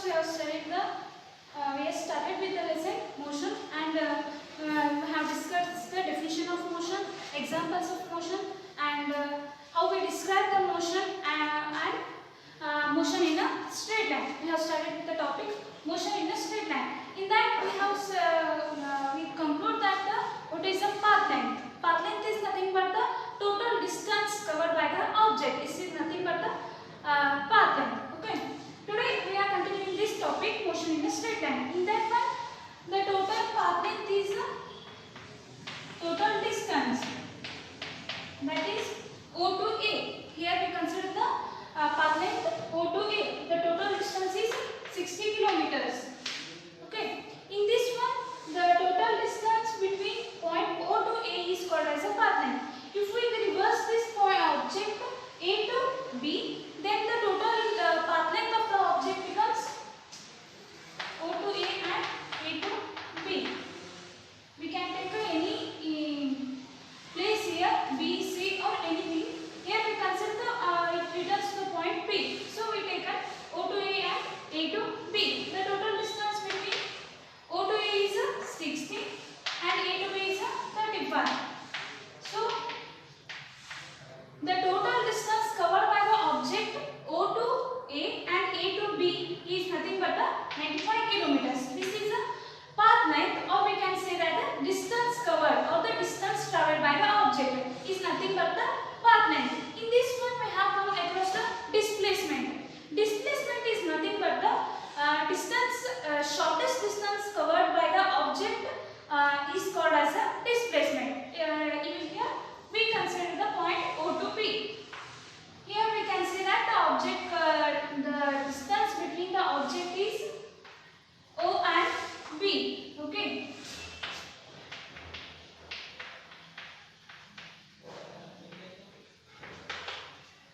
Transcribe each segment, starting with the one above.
we have studied the we have started with the lesson motion and we have discussed the definition of motion, examples of motion, and how we describe the motion and motion in a straight line. We have started with the topic motion in a straight line. In that we have we conclude that what is a path length. Path length is nothing but the total distance covered by the object. This is nothing but the path length. Okay. Today we are continuing this topic motion in a straight line. In that one, the total path length is the total distance, that is O to A. Here we consider the path length O to A. The total distance is 60 kilometers. Okay. In this one, the total distance between point O to A is called as a path length. If we reverse this point object A to B, then the total path length of the object becomes O to A and A to B. We can take any place here, B, C or anything. Here we consider it returns to the point P. So we take O to A and A to B. The total distance between O to A is 60 and A to B is 35. So the total distance covered by the object O to A and A to B is nothing but 95 kilometers. This is a path length, or we can say that the distance covered or the distance traveled by the object is nothing but the path length. In this one we have come across the displacement. Displacement is nothing but the shortest distance covered by the object is called as a displacement. Even here we consider the point O to B. Here we can see that the object, the distance between the object is O and B. Okay.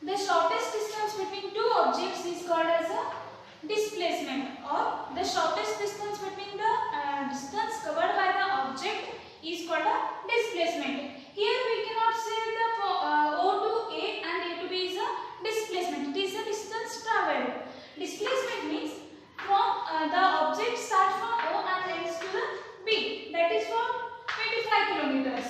The shortest distance between two objects is called as a displacement, or the shortest distance between the distance covered by the object is called a displacement. Here we cannot say the O to A and A to B is a displacement. It is a distance traveled. Displacement means from the object starts from O and ends to the B. That is for 25 kilometers.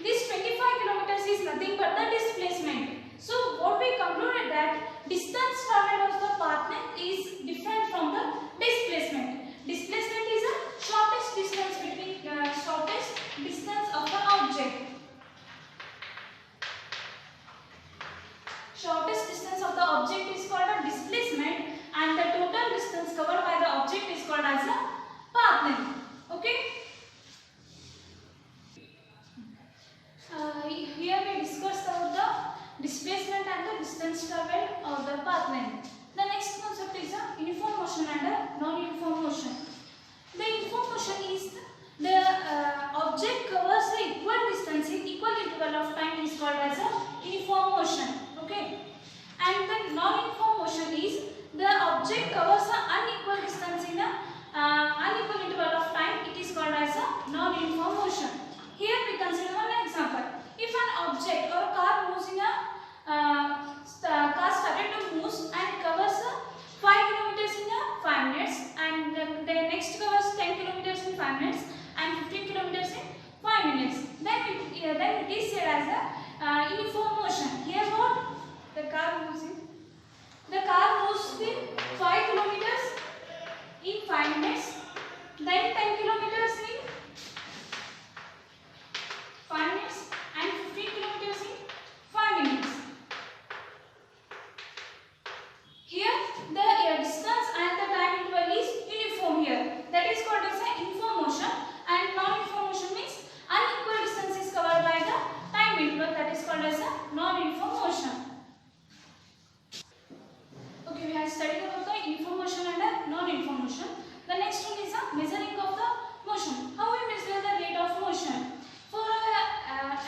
This 25 kilometers is nothing but the displacement. So what we concluded that distance traveled of the path length is different from the displacement. Displacement is the shortest distance between shortest distance of the object. Shortest distance of the object is called a displacement, and the total distance covered by the object is called as a path length. Okay. Here we discussed about the displacement and the distance traveled of the path length. The next concept is a uniform motion and a non-uniform motion. The uniform motion is the object covers the equal distance in equal interval of time is called as a uniform motion. Okay. And the non-uniform motion is the object covers an unequal distance in a unequal interval of time. It is called as a non-uniform motion. Here we consider one example. If an object or a car moves in a car started to move and covers 5 kilometers in 5 minutes, and the next covers 10 kilometers in 5 minutes and 15 kilometers in 5 minutes, then it is said as a uniform motion. Here what? The car moves in 5 kilometers in 5 minutes, then 10 kilometers in 5 minutes and 15 kilometers in 5 minutes. Here the distance and the time interval is uniform here. That is called as a uniform motion, and non-uniform motion means unequal distance is covered by the time interval. That is called as a non-uniform motion. Okay, we have studied about the uniform motion and a non-uniform motion. The next one is a measuring of the motion. How we measure the rate of motion? For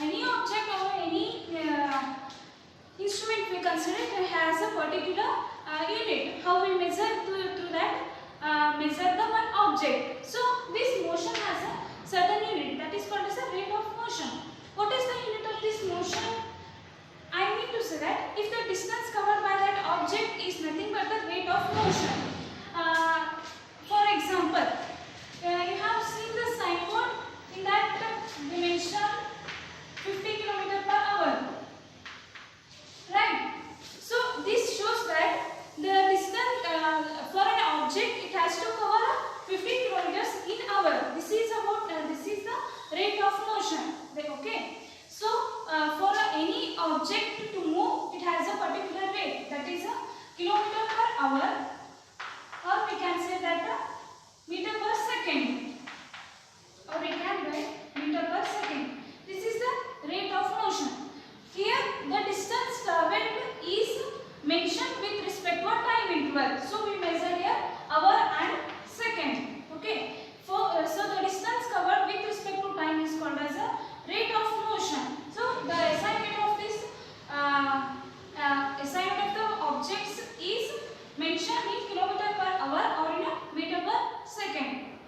any object or any instrument we consider it has a particular unit. How we measure through that measure the one object. So this motion has a certain unit, that is called as a rate of motion. What is the unit of this motion? I mean to say that if the distance covered by that object is motion. For example, you have seen the signboard. In that they mention 50 km/h, right? So this shows that the distance for an object it has to cover 50 kilometers in hour. This is about this is the rate of motion. Okay. So for any object to move, it has a particular rate, that is a kilometer per hour, or we can say that meter per second, or we can write meter per second. This is the rate of motion. Here the distance traveled is mentioned with respect to a time interval. So we measure here hour and second. Okay. So the distance covered with respect to time is called as a rate of motion. So the assignment of this assignment of the objects is mentioned in kilometer per hour or in a meter per second.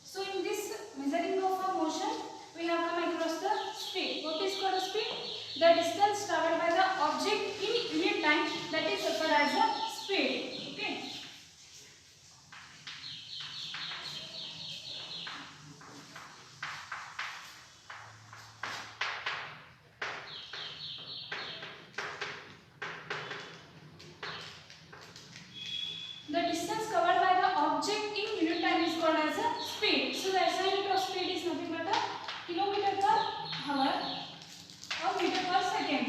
So in this measuring of a motion, we have come across the speed. What is called a speed? The distance traveled by the object in unit time, that is referred as a speed. Okay. The distance covered by the object in unit time is called as a speed. So the assignment of speed is nothing but a kilometer per hour or meter per second.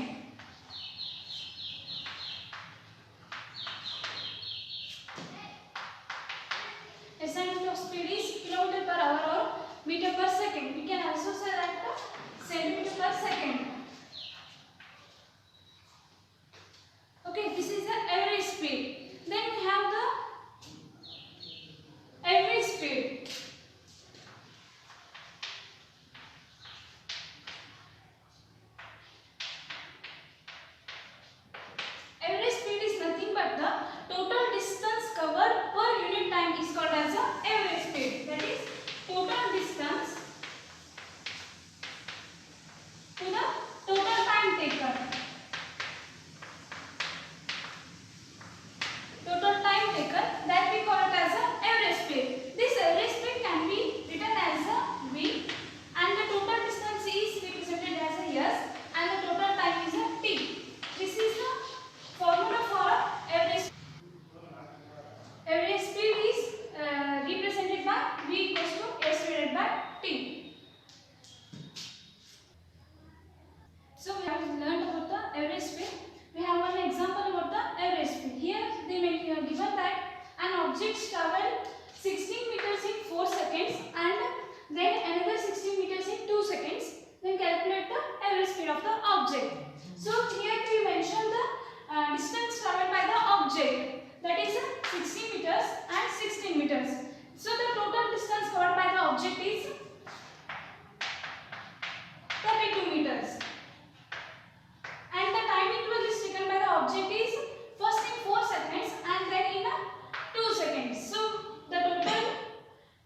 Assignment of speed is kilometer per hour or meter per second. We can also say that centimeter per second. Okay, this is the average speed. Then we have the average speed. Average speed is nothing but the total distance covered per unit time is called as the average speed. That is total distance to the total time taken. Total time taken, that we call it as a average speed. This average speed can be written as a v, and the total distance is represented as a s, and the total time is a t. This is the formula for average. Average speed is represented by v equals to s divided by t. So we have learned about the average speed. We have one example about the average speed. Here they have given that an object traveled 16 meters in 4 seconds and then another 16 meters in 2 seconds. Then calculate the average speed of the object. So here we mention the distance traveled by the object, that is 60 meters and 16 meters. So the total distance covered by the object is 32 meters. And the time interval is taken by the object is first in 4 seconds and then in 2 seconds. So the total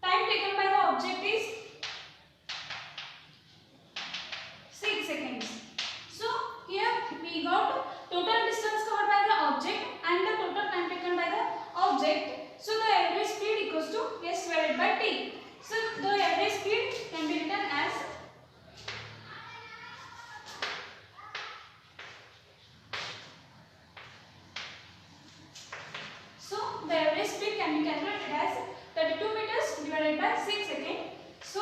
time taken by the object is 6 seconds. So here we got total distance covered by the object and the total time taken by the object. So the average speed equals to s divided by t. So the average speed can be written as the average speed can be calculated as 32 meters divided by 6 seconds. So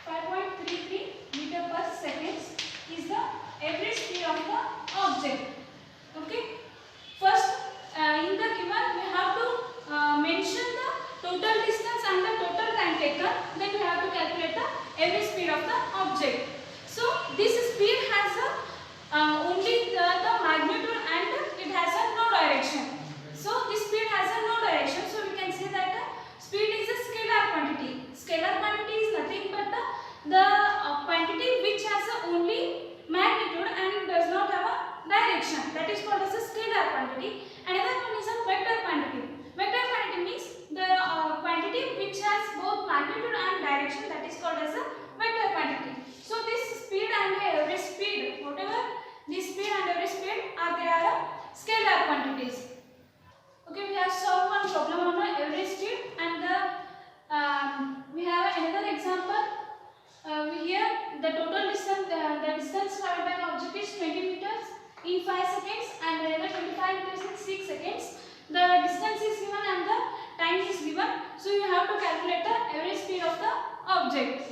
5.33 meter per second is the average speed of the object. Okay. First in the given we have to mention the total distance and the total time taken. Then we have to calculate the average speed of the object. So this speed has only the magnitude and it has no direction. So this speed has no direction. So we can say that speed is a scalar quantity. Scalar quantity is nothing but the quantity which has only magnitude and does not have a direction. That is called as a scalar quantity. Another one is a vector quantity. Vector quantity means the quantity which has both magnitude and direction. That is called as a vector quantity. So this speed and average speed, whatever this speed and average speed are, they are a scalar quantities. Okay, we have solved one problem on the average speed, and we have another example. Here the total distance, the distance covered by the object is 20 meters in 5 seconds and another 25 meters in 6 seconds. The distance is given and the time is given. So you have to calculate the average speed of the object.